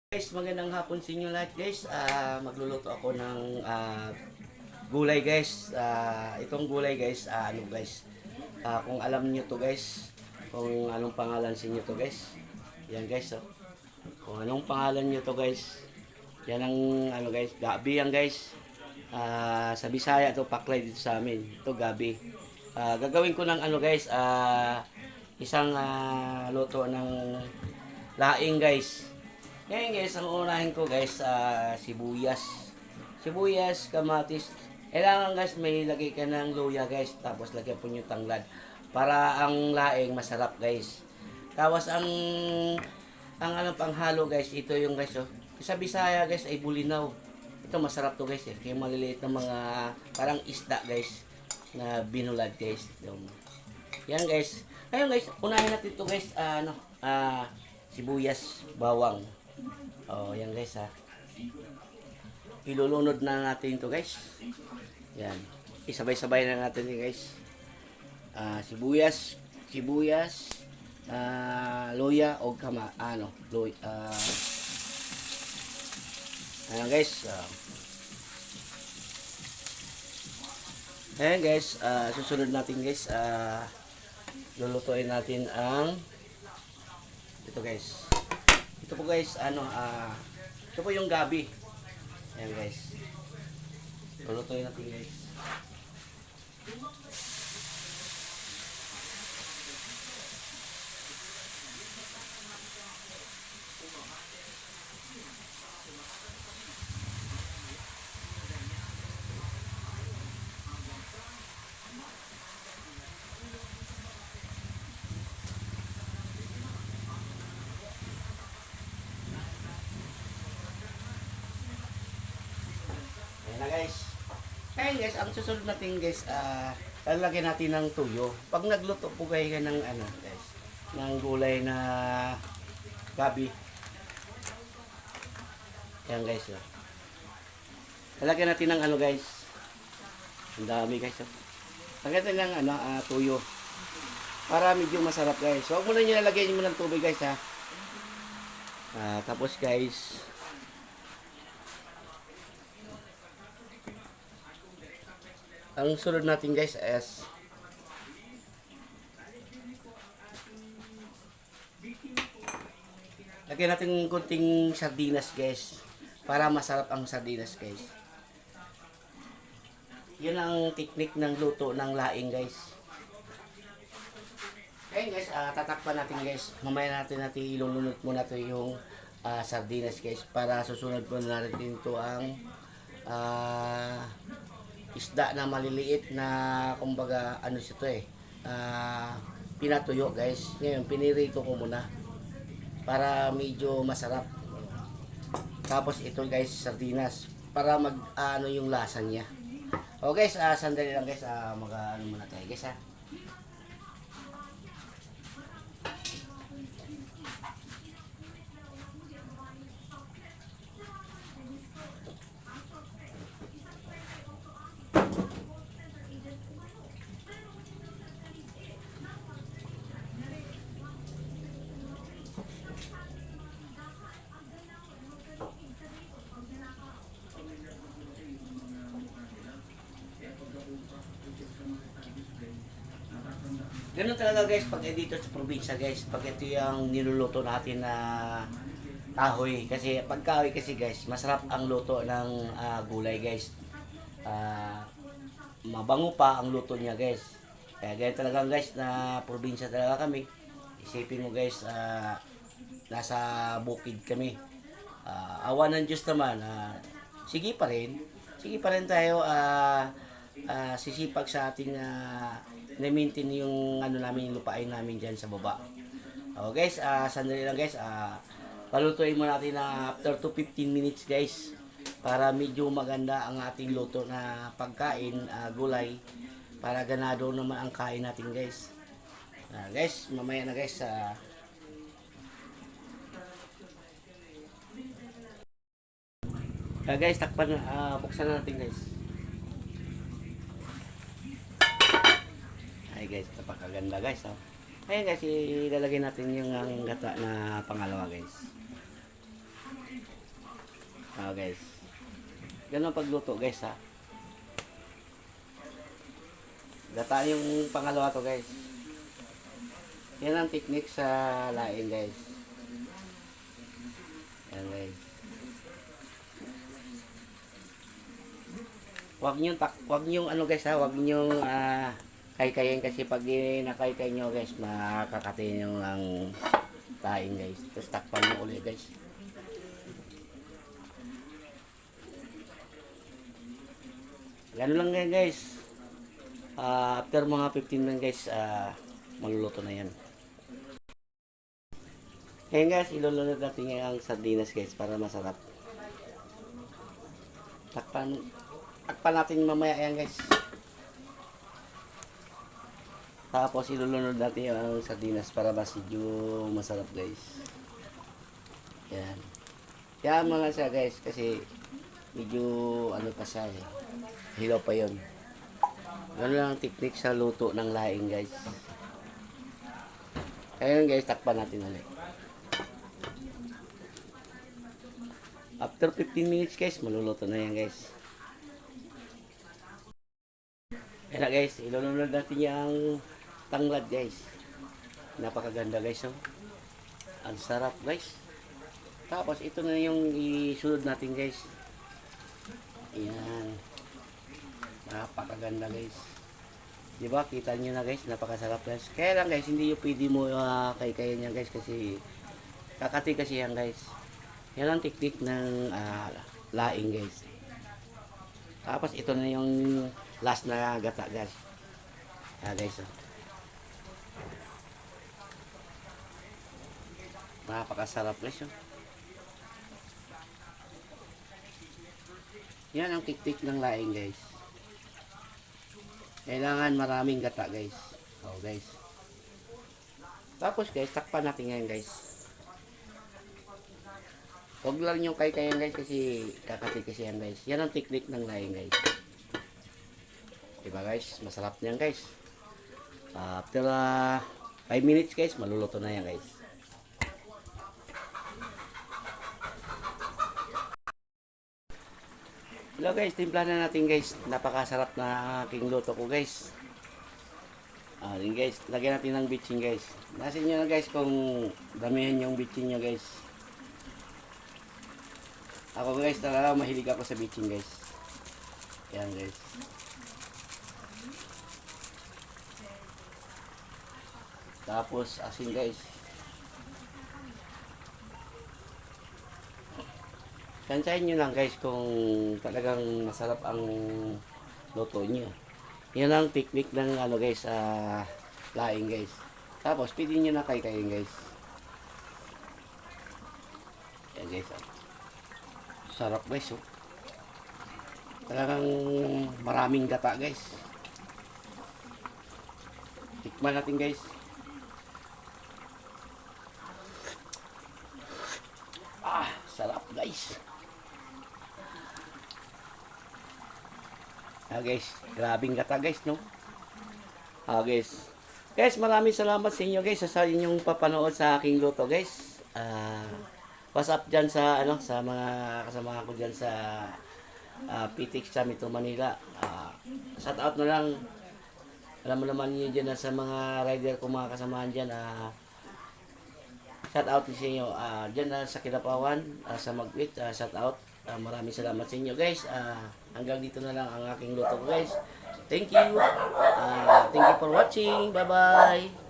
Guys, magandang hapon sa inyo lahat guys. Magluluto ako ng gulay guys. Itong gulay guys, kung alam niyo to guys, kung anong pangalan sa inyo to guys. Yan guys, oh. Kung anong pangalan niyo to guys. Yan ang ano guys, gabi yan guys. Sa Bisaya to, paklay dito sa amin. Ito gabi. Gagawin ko ng ano guys, isang luto ng laing guys. Ngayon guys, ang unahin ko guys, sibuyas. Sibuyas, kamatis. Kailangan guys, may lagay ka ng luya guys. Tapos lagyan po nyo tanglad. Para ang laing masarap guys. Tapos ang ano panghalo guys, ito yung guys oh. Sa Bisaya guys ay bulinaw. Ito masarap to guys eh. Kaya maliliit na mga parang isda guys. Na binulad guys. Yan guys. Ngayon guys, unahin natin ito guys, sibuyas, bawang. Oh, yan guys ha. Ilulunod na natin to guys. Yan. Isabay-sabay na natin yan guys. Sibuyas, luya o luya. Ayan guys. Ayan guys, susunod natin guys. Lulutuin natin ang ito guys. Ito po guys, ito po yung gabi. Ayan guys. Lulutuin natin guys. Ayan na guys. Ayan guys, ang susunod natin guys, lalagyan natin ng tuyo. Pag nagluto po kayo ng guys, ng gulay na gabi. Ayan guys. Oh. Lalagyan natin ng guys. Ang dami guys. Oh. Lagyan natin ng tuyo. Para medyo masarap guys. So, huwag muna nyo lalagyan nyo ng tubig guys ha. Tapos guys, ang sunod natin guys is lagyan natin kunting sardinas guys para masarap ang sardinas guys. Yun ang technique ng luto ng laing guys. Ayun guys, tatakpan natin guys. Mamaya natin ilulunod muna to yung sardinas guys para susunod po natin ito ang isda na maliliit na kumbaga ito pinatuyo guys. Ngayon pinirito ko muna para medyo masarap. Tapos ito guys sardinas para yung lasa niya. O guys, sandali lang guys, muna tayo guys ha. Ganun talaga guys pag dito sa probinsya guys, pag ito yung niluluto natin na kahoy. Kasi pag kahoy kasi guys, masarap ang luto ng gulay guys. Mabango pa ang luto niya guys. Kaya ganyan talaga guys na probinsya talaga kami. Isipin mo guys, nasa bukid kami. Awa ng Diyos naman, sige pa rin. Sige pa rin tayo sisipag sa ating na-maintain yung namin, yung lupain namin dyan sa baba. O guys, sandali lang guys. Palutuin mo natin na after 15 minutes guys. Para medyo maganda ang ating luto na pagkain, gulay. Para ganado naman ang kain natin guys. Guys, mamaya na guys. Guys, takpan buksan na natin guys. Ay guys, napakaganda guys. Oh. Ayan guys, ilalagay natin yung gata na pangalawa guys. guys. Ganun ang pagluto guys ha. Gata yung pangalawa to guys. Yan ang technique sa laing guys. Yan guys. Wag niyo ano guys ha, wag niyo kay-kayin kasi pag nakay-kay nyo guys, makakatay nyo ang laing guys. Tapos takpan nyo ulit guys. Ganun lang yan guys. After mga 15 minutes guys, maluluto na yan. Ngayon guys, ilulunod natin yung sardinas guys para masarap. Takpan natin mamaya yan guys. Tapos ilulunod natin yung sardinas para medyo masarap guys. Yan. Yan mga siya guys kasi medyo ano pa siya eh. Hilaw pa yun. Ganun lang ang technique sa luto ng laing guys. Ayun guys, takpan natin ulit. After 15 minutes guys, maluluto na yan guys. Yan na guys, ilulunod natin yung tanglad guys. Napakaganda guys. Oh. Ang sarap guys. Tapos ito na yung isunod natin guys. Ayan. Napakaganda guys. Diba? Kita nyo na guys. Napakasarap guys. Kaya lang guys, hindi yung pwede mo kay-kaya niya guys. Kasi kakati kasi yan guys. Yan ang technique ng laing guys. Tapos ito na yung last na gata guys. Guys. Oh. Napakasarap guys. Oh. Yan ang technique ng laing guys. Kailangan maraming gata guys. Oh guys. Tapos guys, takpan natin ngayon guys. Huwag lang yung kay-kayan guys kasi kakati kasi yan guys. Yan ang technique ng laing guys. Diba guys? Masarap niyan guys. After 5 minutes guys, maluluto na yan guys. Hello guys, timpla na natin guys. Napakasarap na aking luto ko guys. Yun guys, lagyan natin ng bitchin guys. Nasa inyo na guys kung damihan yung bitchin nyo guys. Ako guys, talaga mahilig ako sa bitchin guys. Yan guys. Tapos asin guys. Tansyahin nyo lang guys kung talagang masarap ang luto nyo. Yan ang technique ng ano guys, laing guys. Tapos pwede nyo na kay-kayin guys. Yan guys. Sarap guys. Oh. Talagang maraming gata guys. Tikman natin guys. Sarap guys. Guys, grabing gata guys, no? Guys. Guys, maraming salamat sa inyo guys sa inyong papanood sa aking luto guys. What's up dyan sa ano sa mga kasama ko dyan sa PTX sa Metro Manila. Shout out na lang. Alam mo naman niyo dyan sa mga rider ko mga kasamahan dyan. Shout out sa inyo. Dyan sa Kilapawan, sa Magwit, shout out. Maraming salamat sa inyo guys. Hanggang dito na lang ang aking luto guys. Thank you. Thank you for watching. Bye bye.